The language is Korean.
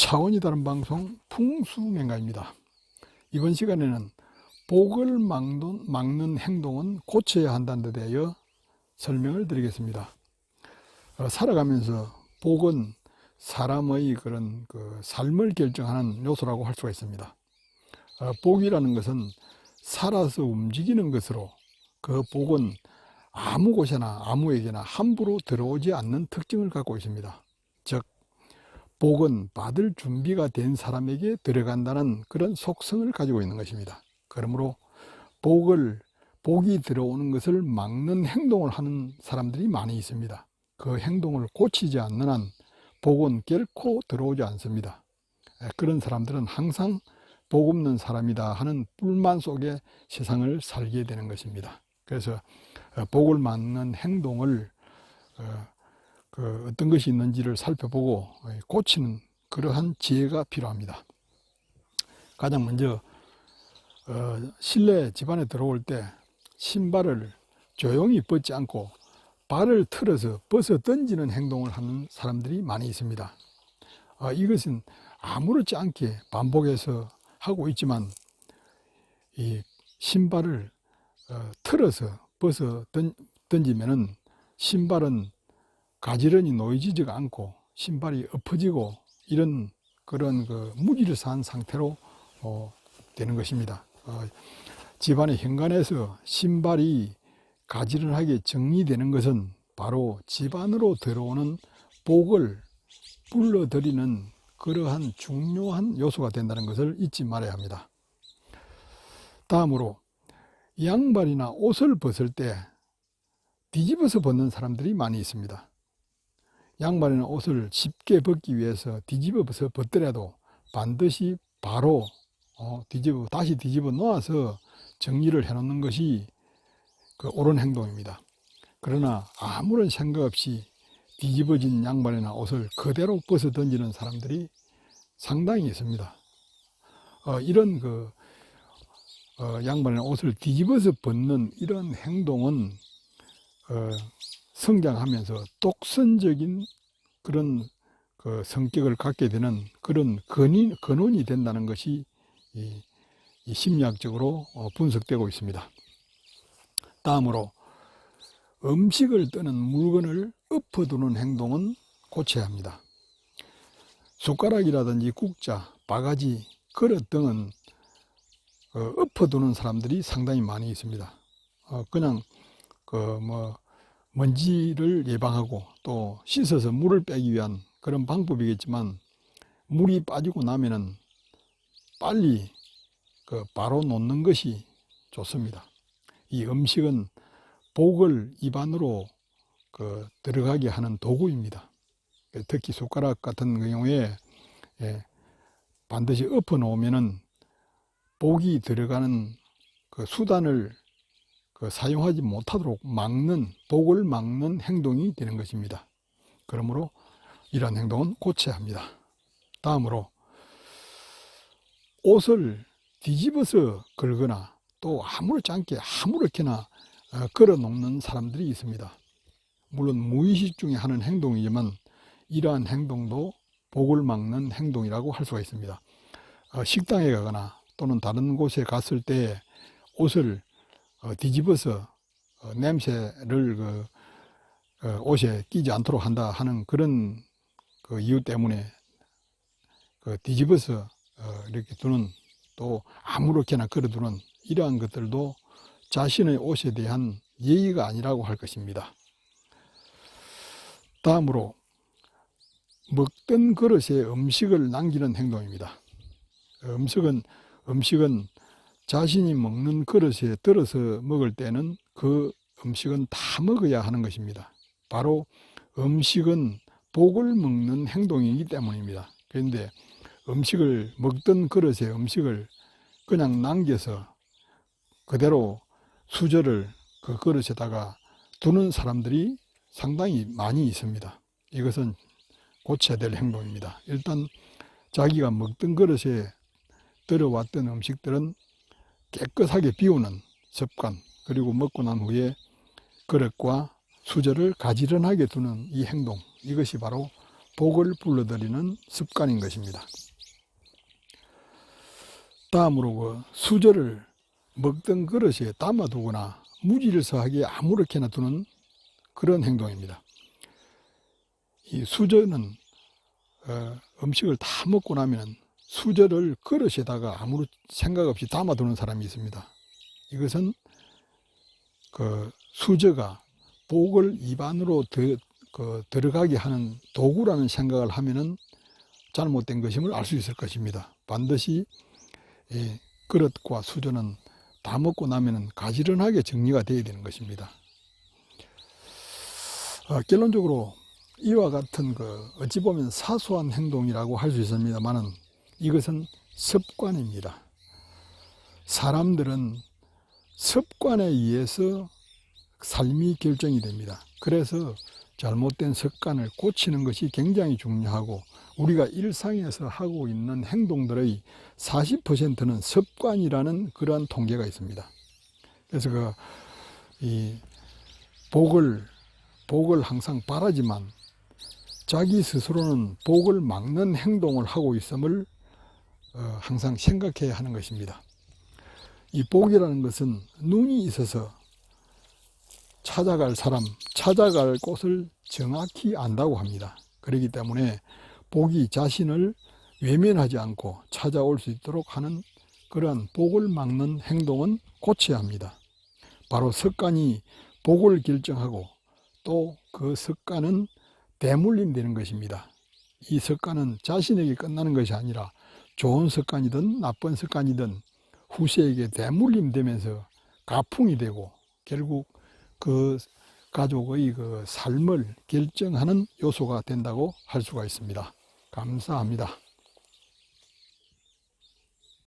차원이 다른 방송 풍수맹가입니다. 이번 시간에는 복을 막는 행동은 고쳐야 한다는 데 대하여 설명을 드리겠습니다. 살아가면서 복은 사람의 그런 삶을 결정하는 요소라고 할 수가 있습니다. 복이라는 것은 살아서 움직이는 것으로 그 복은 아무 곳이나 아무에게나 함부로 들어오지 않는 특징을 갖고 있습니다. 즉 복은 받을 준비가 된 사람에게 들어간다는 그런 속성을 가지고 있는 것입니다. 그러므로 복이 들어오는 것을 막는 행동을 하는 사람들이 많이 있습니다. 그 행동을 고치지 않는 한 복은 결코 들어오지 않습니다. 그런 사람들은 항상 복 없는 사람이다 하는 불만 속에 세상을 살게 되는 것입니다. 그래서 복을 막는 행동을 어떤 것이 있는지를 살펴보고 고치는 그러한 지혜가 필요합니다. 가장 먼저 실내 집안에 들어올 때 신발을 조용히 벗지 않고 발을 틀어서 벗어 던지는 행동을 하는 사람들이 많이 있습니다. 이것은 아무렇지 않게 반복해서 하고 있지만 이 신발을 틀어서 벗어 던지면은 신발은 가지런히 놓이지지가 않고 신발이 엎어지고 이런 그런 무기를 산 상태로 되는 것입니다. 집안의 현관에서 신발이 가지런하게 정리되는 것은 바로 집 안으로 들어오는 복을 불러들이는 그러한 중요한 요소가 된다는 것을 잊지 말아야 합니다. 다음으로 양말이나 옷을 벗을 때 뒤집어서 벗는 사람들이 많이 있습니다. 양말이나 옷을 쉽게 벗기 위해서 뒤집어서 벗더라도 반드시 바로 다시 뒤집어 놓아서 정리를 해 놓는 것이 옳은 행동입니다. 그러나 아무런 생각 없이 뒤집어진 양말이나 옷을 그대로 벗어 던지는 사람들이 상당히 있습니다. 이런 양말이나 옷을 뒤집어서 벗는 이런 행동은 성장하면서 독선적인 그런 성격을 갖게 되는 그런 근원이 된다는 것이 이 심리학적으로 분석되고 있습니다. 다음으로 음식을 떠는 물건을 엎어두는 행동은 고쳐야 합니다. 숟가락이라든지 국자, 바가지, 그릇 등은 엎어두는 사람들이 상당히 많이 있습니다. 그냥 먼지를 예방하고 또 씻어서 물을 빼기 위한 그런 방법이겠지만 물이 빠지고 나면은 빨리 바로 놓는 것이 좋습니다. 이 음식은 복을 입안으로 들어가게 하는 도구입니다. 특히 숟가락 같은 경우에 반드시 엎어 놓으면은 복이 들어가는 수단을 사용하지 못하도록 복을 막는 행동이 되는 것입니다. 그러므로 이러한 행동은 고쳐야 합니다. 다음으로 옷을 뒤집어서 걸거나 또 아무렇지 않게 아무렇게나 걸어 놓는 사람들이 있습니다. 물론 무의식 중에 하는 행동이지만 이러한 행동도 복을 막는 행동이라고 할 수가 있습니다. 식당에 가거나 또는 다른 곳에 갔을 때 옷을 뒤집어서 냄새를 옷에 끼지 않도록 한다 하는 그런 이유 때문에 뒤집어서 이렇게 두는 또 아무렇게나 걸어두는 이러한 것들도 자신의 옷에 대한 예의가 아니라고 할 것입니다. 다음으로 먹던 그릇에 음식을 남기는 행동입니다. 음식은 자신이 먹는 그릇에 들어서 먹을 때는 그 음식은 다 먹어야 하는 것입니다. 바로 음식은 복을 먹는 행동이기 때문입니다. 그런데 먹던 그릇에 음식을 그냥 남겨서 그대로 수저를 그 그릇에다가 두는 사람들이 상당히 많이 있습니다. 이것은 고쳐야 될 행동입니다. 일단 자기가 먹던 그릇에 들어왔던 음식들은 깨끗하게 비우는 습관, 그리고 먹고 난 후에 그릇과 수저를 가지런하게 두는 이 행동, 이것이 바로 복을 불러들이는 습관인 것입니다. 다음으로 그 수저를 먹던 그릇에 담아두거나 무질서하게 아무렇게나 두는 그런 행동입니다. 이 수저는 음식을 다 먹고 나면 수저를 그릇에다가 아무 생각 없이 담아두는 사람이 있습니다. 이것은 그 수저가 복을 입안으로 들어가게 하는 도구라는 생각을 하면은 잘못된 것임을 알 수 있을 것입니다. 반드시 그릇과 수저는 다 먹고 나면은 가지런하게 정리가 되어야 되는 것입니다. 결론적으로 이와 같은 어찌 보면 사소한 행동이라고 할 수 있습니다만은 이것은 습관입니다. 사람들은 습관에 의해서 삶이 결정이 됩니다. 그래서 잘못된 습관을 고치는 것이 굉장히 중요하고 우리가 일상에서 하고 있는 행동들의 40%는 습관이라는 그러한 통계가 있습니다. 그래서 이 복을 항상 바라지만 자기 스스로는 복을 막는 행동을 하고 있음을 항상 생각해야 하는 것입니다. 이 복이라는 것은 눈이 있어서 찾아갈 사람, 찾아갈 곳을 정확히 안다고 합니다. 그렇기 때문에 복이 자신을 외면하지 않고 찾아올 수 있도록 하는 그러한 복을 막는 행동은 고쳐야 합니다. 바로 습관이 복을 결정하고 또 그 습관은 대물림 되는 것입니다. 이 습관은 자신에게 끝나는 것이 아니라 좋은 습관이든 나쁜 습관이든 후세에게 대물림 되면서 가풍이 되고 결국 그 가족의 삶을 결정하는 요소가 된다고 할 수가 있습니다. 감사합니다.